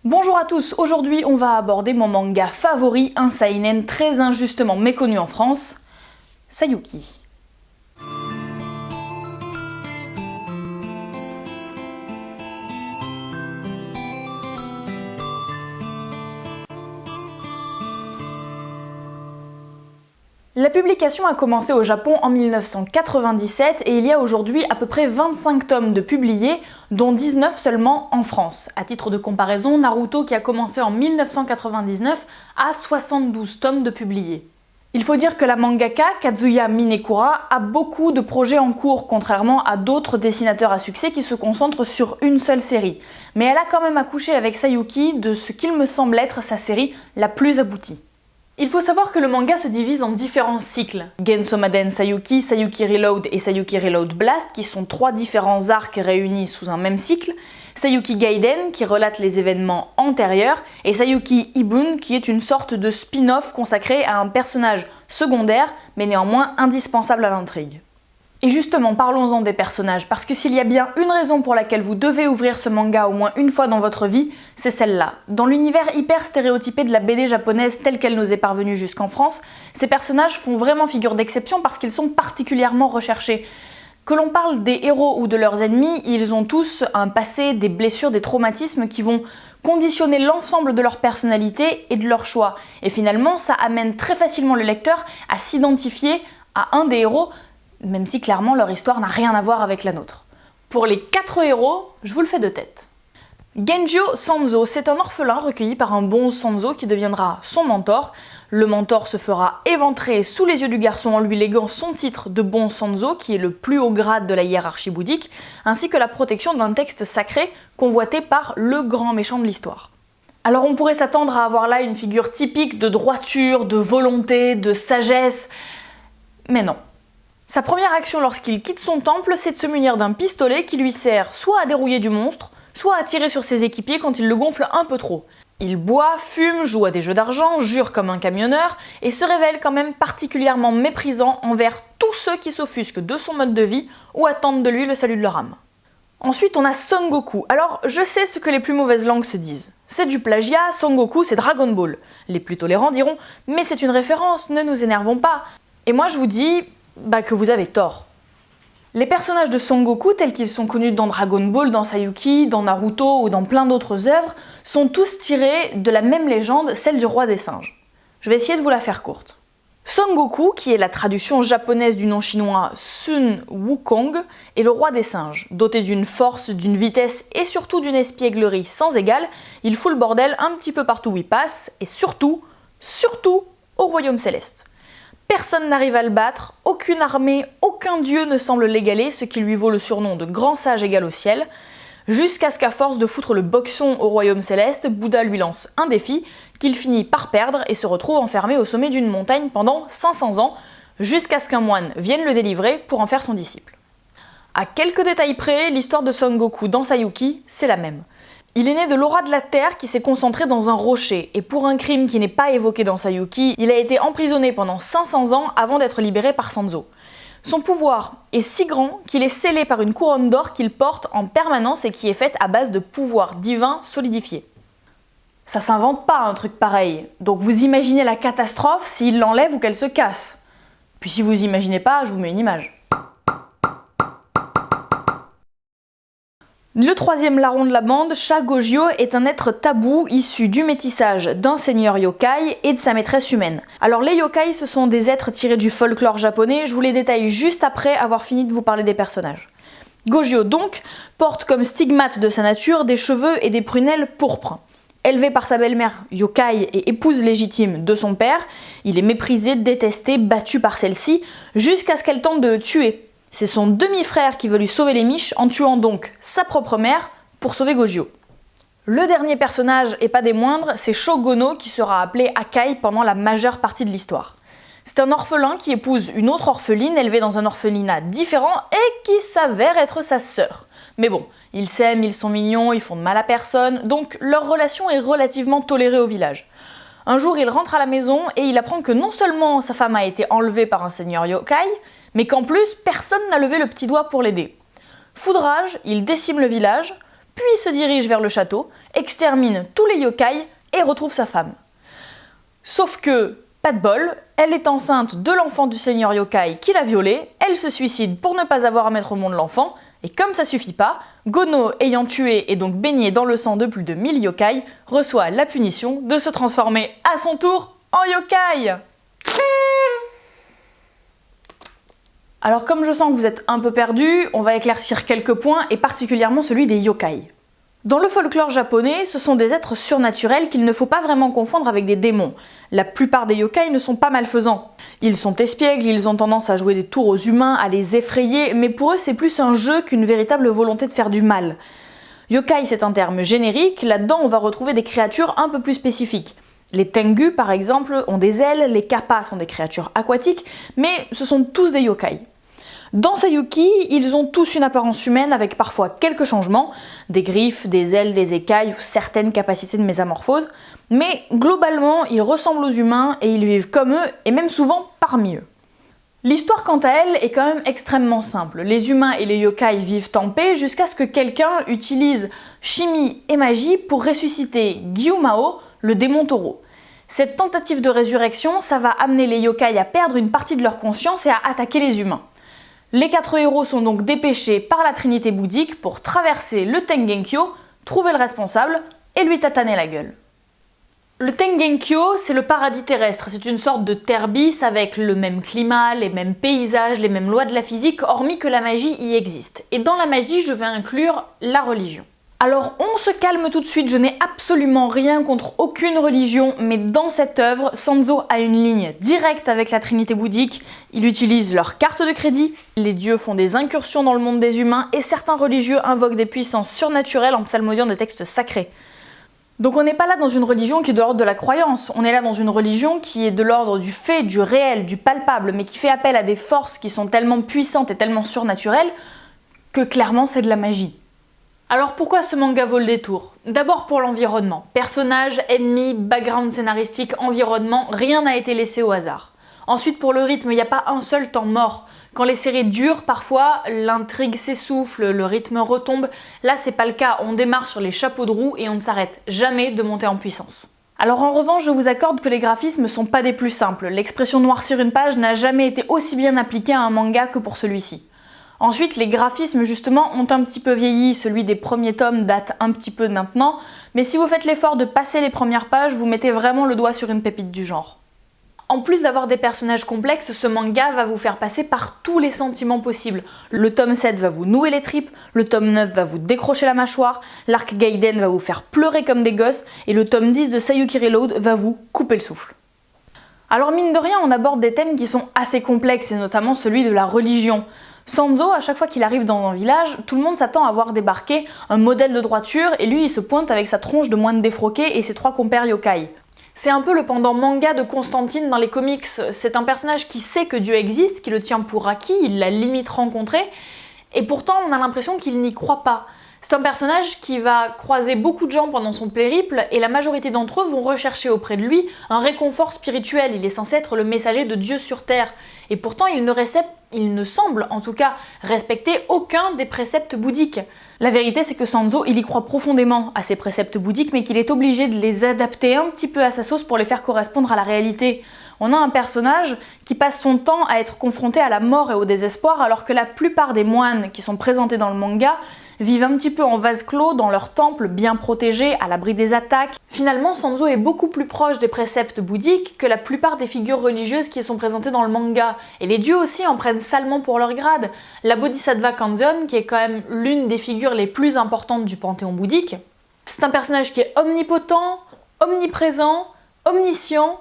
Bonjour à tous, aujourd'hui on va aborder mon manga favori, un seinen très injustement méconnu en France, Sayuki. La publication a commencé au Japon en 1997 et il y a aujourd'hui à peu près 25 tomes de publiés, dont 19 seulement en France. À titre de comparaison, Naruto, qui a commencé en 1999, a 72 tomes de publiés. Il faut dire que la mangaka Kazuya Minekura a beaucoup de projets en cours, contrairement à d'autres dessinateurs à succès qui se concentrent sur une seule série. Mais elle a quand même accouché avec Sayuki de ce qu'il me semble être sa série la plus aboutie. Il faut savoir que le manga se divise en différents cycles. Gensomaden Sayuki, Sayuki Reload et Sayuki Reload Blast, qui sont trois différents arcs réunis sous un même cycle, Sayuki Gaiden, qui relate les événements antérieurs, et Sayuki Ibun, qui est une sorte de spin-off consacré à un personnage secondaire, mais néanmoins indispensable à l'intrigue. Et justement, parlons-en des personnages, parce que s'il y a bien une raison pour laquelle vous devez ouvrir ce manga au moins une fois dans votre vie, c'est celle-là. Dans l'univers hyper stéréotypé de la BD japonaise telle qu'elle nous est parvenue jusqu'en France, ces personnages font vraiment figure d'exception parce qu'ils sont particulièrement recherchés. Que l'on parle des héros ou de leurs ennemis, ils ont tous un passé, des blessures, des traumatismes qui vont conditionner l'ensemble de leur personnalité et de leur choix. Et finalement, ça amène très facilement le lecteur à s'identifier à un des héros, même si clairement leur histoire n'a rien à voir avec la nôtre. Pour les 4 héros, je vous le fais de tête. Genjo Sanzo, c'est un orphelin recueilli par un bon Sanzo qui deviendra son mentor. Le mentor se fera éventrer sous les yeux du garçon en lui léguant son titre de bon Sanzo, qui est le plus haut grade de la hiérarchie bouddhique, ainsi que la protection d'un texte sacré convoité par le grand méchant de l'histoire. Alors on pourrait s'attendre à avoir là une figure typique de droiture, de volonté, de sagesse, mais non. Sa première action lorsqu'il quitte son temple, c'est de se munir d'un pistolet qui lui sert soit à dérouiller du monstre, soit à tirer sur ses équipiers quand il le gonfle un peu trop. Il boit, fume, joue à des jeux d'argent, jure comme un camionneur, et se révèle quand même particulièrement méprisant envers tous ceux qui s'offusquent de son mode de vie ou attendent de lui le salut de leur âme. Ensuite, on a Son Goku. Alors, je sais ce que les plus mauvaises langues se disent. C'est du plagiat, Son Goku c'est Dragon Ball. Les plus tolérants diront « mais c'est une référence, ne nous énervons pas ». Et moi je vous dis que vous avez tort. Les personnages de Son Goku, tels qu'ils sont connus dans Dragon Ball, dans Sayuki, dans Naruto ou dans plein d'autres œuvres, sont tous tirés de la même légende, celle du roi des singes. Je vais essayer de vous la faire courte. Son Goku, qui est la traduction japonaise du nom chinois Sun Wukong, est le roi des singes. Doté d'une force, d'une vitesse et surtout d'une espièglerie sans égale, il fout le bordel un petit peu partout où il passe, et surtout au royaume céleste. Personne n'arrive à le battre, aucune armée, aucun dieu ne semble l'égaler, ce qui lui vaut le surnom de grand sage égal au ciel, jusqu'à ce qu'à force de foutre le boxon au royaume céleste, Bouddha lui lance un défi qu'il finit par perdre et se retrouve enfermé au sommet d'une montagne pendant 500 ans, jusqu'à ce qu'un moine vienne le délivrer pour en faire son disciple. À quelques détails près, l'histoire de Son Goku dans Sayuki, c'est la même. Il est né de l'aura de la terre qui s'est concentrée dans un rocher, et pour un crime qui n'est pas évoqué dans Sayuki, il a été emprisonné pendant 500 ans avant d'être libéré par Sanzo. Son pouvoir est si grand qu'il est scellé par une couronne d'or qu'il porte en permanence et qui est faite à base de pouvoirs divins solidifiés. Ça s'invente pas un truc pareil, donc vous imaginez la catastrophe s'il l'enlève ou qu'elle se casse. Puis si vous imaginez pas, je vous mets une image. Le troisième larron de la bande, Sha Gojyo, est un être tabou issu du métissage d'un seigneur yokai et de sa maîtresse humaine. Alors les yokai, ce sont des êtres tirés du folklore japonais, je vous les détaille juste après avoir fini de vous parler des personnages. Gojyo donc porte comme stigmate de sa nature des cheveux et des prunelles pourpres. Élevé par sa belle-mère yokai et épouse légitime de son père, il est méprisé, détesté, battu par celle-ci, jusqu'à ce qu'elle tente de le tuer. C'est son demi-frère qui veut lui sauver les miches en tuant donc sa propre mère pour sauver Gojyo. Le dernier personnage, et pas des moindres, c'est Shogono qui sera appelé Akai pendant la majeure partie de l'histoire. C'est un orphelin qui épouse une autre orpheline élevée dans un orphelinat différent et qui s'avère être sa sœur. Mais bon, ils s'aiment, ils sont mignons, ils font de mal à personne, donc leur relation est relativement tolérée au village. Un jour, il rentre à la maison et il apprend que non seulement sa femme a été enlevée par un seigneur yokai, mais qu'en plus, personne n'a levé le petit doigt pour l'aider. Foudrage, il décime le village, puis se dirige vers le château, extermine tous les yokai et retrouve sa femme. Sauf que, pas de bol, elle est enceinte de l'enfant du seigneur yokai qui l'a violée, elle se suicide pour ne pas avoir à mettre au monde l'enfant, et comme ça suffit pas, Gono, ayant tué et donc baigné dans le sang de plus de 1000 yokai, reçoit la punition de se transformer à son tour en yokai. Alors comme je sens que vous êtes un peu perdus, on va éclaircir quelques points, et particulièrement celui des yokai. Dans le folklore japonais, ce sont des êtres surnaturels qu'il ne faut pas vraiment confondre avec des démons. La plupart des yokai ne sont pas malfaisants. Ils sont espiègles, ils ont tendance à jouer des tours aux humains, à les effrayer, mais pour eux c'est plus un jeu qu'une véritable volonté de faire du mal. Yokai c'est un terme générique, là-dedans on va retrouver des créatures un peu plus spécifiques. Les tengu par exemple ont des ailes, les kappa sont des créatures aquatiques, mais ce sont tous des yokai. Dans Sayuki, ils ont tous une apparence humaine avec parfois quelques changements, des griffes, des ailes, des écailles ou certaines capacités de mésamorphose, mais globalement ils ressemblent aux humains et ils vivent comme eux et même souvent parmi eux. L'histoire quant à elle est quand même extrêmement simple. Les humains et les yokai vivent en paix jusqu'à ce que quelqu'un utilise chimie et magie pour ressusciter Gyumao, le démon taureau. Cette tentative de résurrection, ça va amener les yokai à perdre une partie de leur conscience et à attaquer les humains. Les 4 héros sont donc dépêchés par la trinité bouddhique pour traverser le Tengenkyo, trouver le responsable et lui tataner la gueule. Le Tengenkyo, c'est le paradis terrestre, c'est une sorte de terre bis avec le même climat, les mêmes paysages, les mêmes lois de la physique, hormis que la magie y existe. Et dans la magie, je vais inclure la religion. Alors on se calme tout de suite, je n'ai absolument rien contre aucune religion, mais dans cette œuvre, Sanzo a une ligne directe avec la trinité bouddhique, il utilise leur carte de crédit, les dieux font des incursions dans le monde des humains, et certains religieux invoquent des puissances surnaturelles en psalmodiant des textes sacrés. Donc on n'est pas là dans une religion qui est de l'ordre de la croyance, on est là dans une religion qui est de l'ordre du fait, du réel, du palpable, mais qui fait appel à des forces qui sont tellement puissantes et tellement surnaturelles que clairement c'est de la magie. Alors pourquoi ce manga vaut le détour? D'abord pour l'environnement. Personnages, ennemis, background scénaristique, environnement, rien n'a été laissé au hasard. Ensuite pour le rythme, il n'y a pas un seul temps mort. Quand les séries durent, parfois, l'intrigue s'essouffle, le rythme retombe. Là c'est pas le cas, on démarre sur les chapeaux de roue et on ne s'arrête jamais de monter en puissance. Alors en revanche, je vous accorde que les graphismes sont pas des plus simples. L'expression noircir une page n'a jamais été aussi bien appliquée à un manga que pour celui-ci. Ensuite, les graphismes justement ont un petit peu vieilli, celui des premiers tomes date un petit peu de maintenant, mais si vous faites l'effort de passer les premières pages, vous mettez vraiment le doigt sur une pépite du genre. En plus d'avoir des personnages complexes, ce manga va vous faire passer par tous les sentiments possibles. Le tome 7 va vous nouer les tripes, le tome 9 va vous décrocher la mâchoire, l'arc Gaiden va vous faire pleurer comme des gosses, et le tome 10 de Sayuki Reload va vous couper le souffle. Alors mine de rien, on aborde des thèmes qui sont assez complexes, et notamment celui de la religion. Sanzo, à chaque fois qu'il arrive dans un village, tout le monde s'attend à voir débarquer un modèle de droiture et lui il se pointe avec sa tronche de moine défroqué et ses 3 compères yokai. C'est un peu le pendant manga de Constantine dans les comics, c'est un personnage qui sait que Dieu existe, qui le tient pour acquis, il l'a limite rencontré, et pourtant on a l'impression qu'il n'y croit pas. C'est un personnage qui va croiser beaucoup de gens pendant son périple et la majorité d'entre eux vont rechercher auprès de lui un réconfort spirituel. Il est censé être le messager de Dieu sur Terre. Et pourtant, il ne semble en tout cas respecter aucun des préceptes bouddhiques. La vérité, c'est que Sanzo, il y croit profondément à ces préceptes bouddhiques, mais qu'il est obligé de les adapter un petit peu à sa sauce pour les faire correspondre à la réalité. On a un personnage qui passe son temps à être confronté à la mort et au désespoir, alors que la plupart des moines qui sont présentés dans le manga vivent un petit peu en vase clos dans leur temple bien protégé, à l'abri des attaques. Finalement, Sanzo est beaucoup plus proche des préceptes bouddhiques que la plupart des figures religieuses qui sont présentées dans le manga. Et les dieux aussi en prennent salement pour leur grade. La Bodhisattva Kanzeon, qui est quand même l'une des figures les plus importantes du panthéon bouddhique, c'est un personnage qui est omnipotent, omniprésent, omniscient,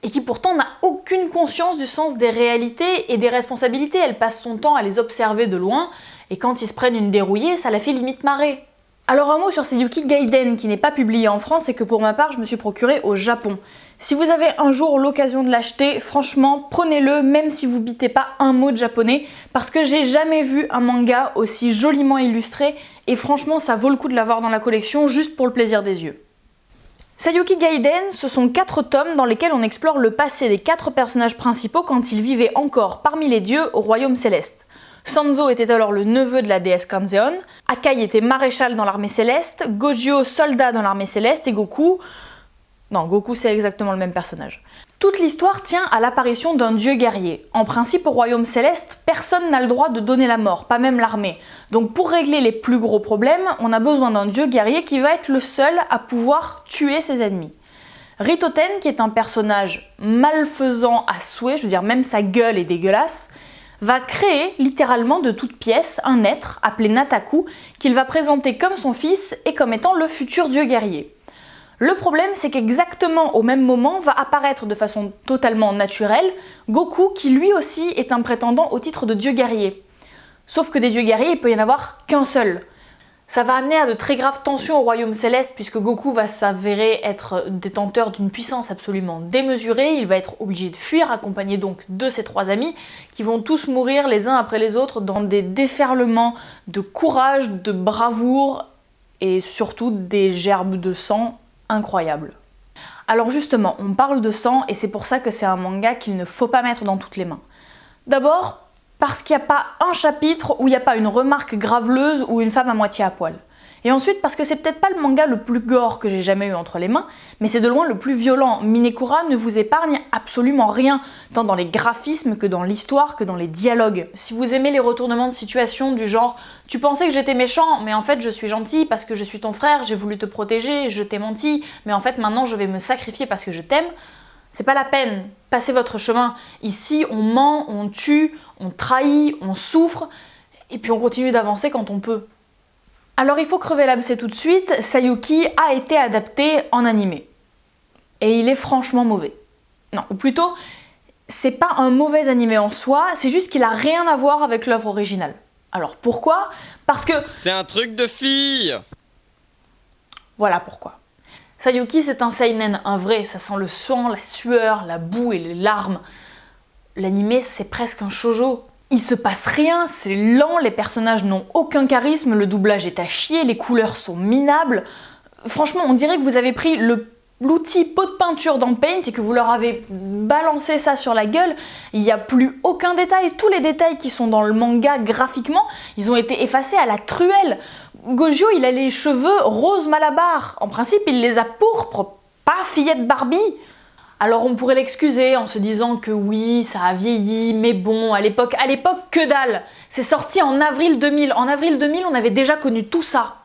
et qui pourtant n'a aucune conscience du sens des réalités et des responsabilités. Elle passe son temps à les observer de loin, et quand ils se prennent une dérouillée, ça la fait limite marrer. Alors un mot sur Sayuki Gaiden, qui n'est pas publié en France et que pour ma part je me suis procuré au Japon. Si vous avez un jour l'occasion de l'acheter, franchement, prenez-le, même si vous bitez pas un mot de japonais, parce que j'ai jamais vu un manga aussi joliment illustré, et franchement ça vaut le coup de l'avoir dans la collection juste pour le plaisir des yeux. Sayuki Gaiden, ce sont 4 tomes dans lesquels on explore le passé des 4 personnages principaux quand ils vivaient encore parmi les dieux au royaume céleste. Sanzo était alors le neveu de la déesse Kanzeon, Akai était maréchal dans l'armée céleste, Gojio soldat dans l'armée céleste et Goku... Non, Goku c'est exactement le même personnage. Toute l'histoire tient à l'apparition d'un dieu guerrier. En principe, au royaume céleste, personne n'a le droit de donner la mort, pas même l'armée. Donc pour régler les plus gros problèmes, on a besoin d'un dieu guerrier qui va être le seul à pouvoir tuer ses ennemis. Ritoten, qui est un personnage malfaisant à souhait, je veux dire même sa gueule est dégueulasse, va créer littéralement de toutes pièces un être appelé Nataku qu'il va présenter comme son fils et comme étant le futur dieu guerrier. Le problème, c'est qu'exactement au même moment va apparaître de façon totalement naturelle Goku qui lui aussi est un prétendant au titre de dieu guerrier. Sauf que des dieux guerriers, il peut y en avoir qu'un seul. Ça va amener à de très graves tensions au royaume céleste puisque Goku va s'avérer être détenteur d'une puissance absolument démesurée, il va être obligé de fuir, accompagné donc de ses 3 amis qui vont tous mourir les uns après les autres dans des déferlements de courage, de bravoure et surtout des gerbes de sang incroyables. Alors justement, on parle de sang et c'est pour ça que c'est un manga qu'il ne faut pas mettre dans toutes les mains. D'abord, parce qu'il n'y a pas un chapitre où il n'y a pas une remarque graveleuse ou une femme à moitié à poil. Et ensuite parce que c'est peut-être pas le manga le plus gore que j'ai jamais eu entre les mains, mais c'est de loin le plus violent. Minekura ne vous épargne absolument rien, tant dans les graphismes que dans l'histoire, que dans les dialogues. Si vous aimez les retournements de situation du genre « tu pensais que j'étais méchant, mais en fait je suis gentil parce que je suis ton frère, j'ai voulu te protéger, je t'ai menti, mais en fait maintenant je vais me sacrifier parce que je t'aime », c'est pas la peine, passez votre chemin. Ici, on ment, on tue, on trahit, on souffre, et puis on continue d'avancer quand on peut. Alors il faut crever l'abcès tout de suite, Sayuki a été adapté en animé. Et il est franchement mauvais. Non, ou plutôt, c'est pas un mauvais animé en soi, c'est juste qu'il a rien à voir avec l'œuvre originale. Alors pourquoi ? Parce que... C'est un truc de fille ! Voilà pourquoi. Sayuki c'est un seinen, un vrai, ça sent le sang, la sueur, la boue et les larmes. L'animé c'est presque un shoujo. Il se passe rien, c'est lent, les personnages n'ont aucun charisme, le doublage est à chier, les couleurs sont minables. Franchement, on dirait que vous avez pris l'outil pot de peinture dans Paint et que vous leur avez balancé ça sur la gueule. Il n'y a plus aucun détail, tous les détails qui sont dans le manga graphiquement, ils ont été effacés à la truelle. Gojio, il a les cheveux rose malabar. En principe, il les a pourpres, pas fillette Barbie. Alors on pourrait l'excuser en se disant que oui, ça a vieilli, mais bon, à l'époque, que dalle. C'est sorti en avril 2000. En avril 2000, on avait déjà connu tout ça.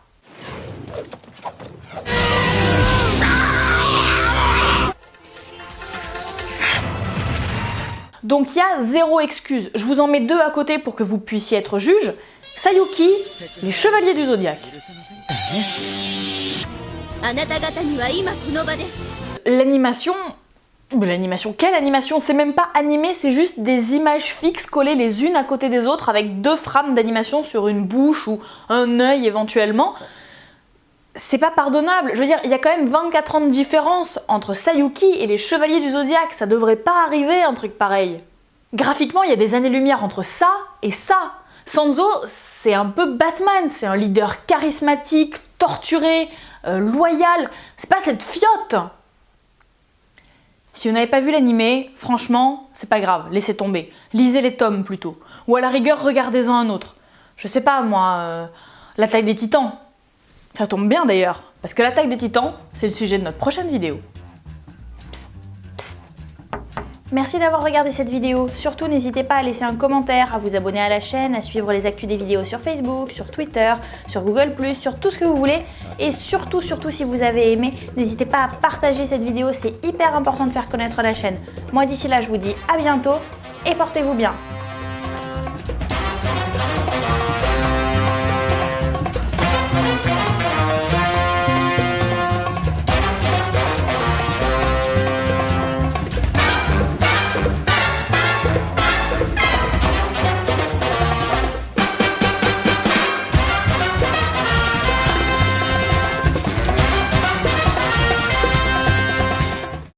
Donc il y a 0 excuse. Je vous en mets 2 à côté pour que vous puissiez être juge. Sayuki, les Chevaliers du Zodiaque. L'animation... quelle animation? C'est même pas animé, c'est juste des images fixes collées les unes à côté des autres avec 2 frames d'animation sur une bouche ou un œil éventuellement. C'est pas pardonnable. Je veux dire, il y a quand même 24 ans de différence entre Sayuki et les Chevaliers du Zodiaque. Ça devrait pas arriver un truc pareil. Graphiquement, il y a des années-lumière entre ça et ça. Sanzo, c'est un peu Batman, c'est un leader charismatique, torturé, loyal. C'est pas cette fiotte. Si vous n'avez pas vu l'animé, franchement, c'est pas grave, laissez tomber. Lisez les tomes plutôt. Ou à la rigueur, regardez-en un autre. Je sais pas moi, l'attaque des titans. Ça tombe bien d'ailleurs, parce que l'attaque des titans, c'est le sujet de notre prochaine vidéo. Psst, psst. Merci d'avoir regardé cette vidéo. Surtout, n'hésitez pas à laisser un commentaire, à vous abonner à la chaîne, à suivre les actus des vidéos sur Facebook, sur Twitter, sur Google+, sur tout ce que vous voulez. Et surtout, si vous avez aimé, n'hésitez pas à partager cette vidéo, c'est hyper important de faire connaître la chaîne. Moi, d'ici là, je vous dis à bientôt et portez-vous bien.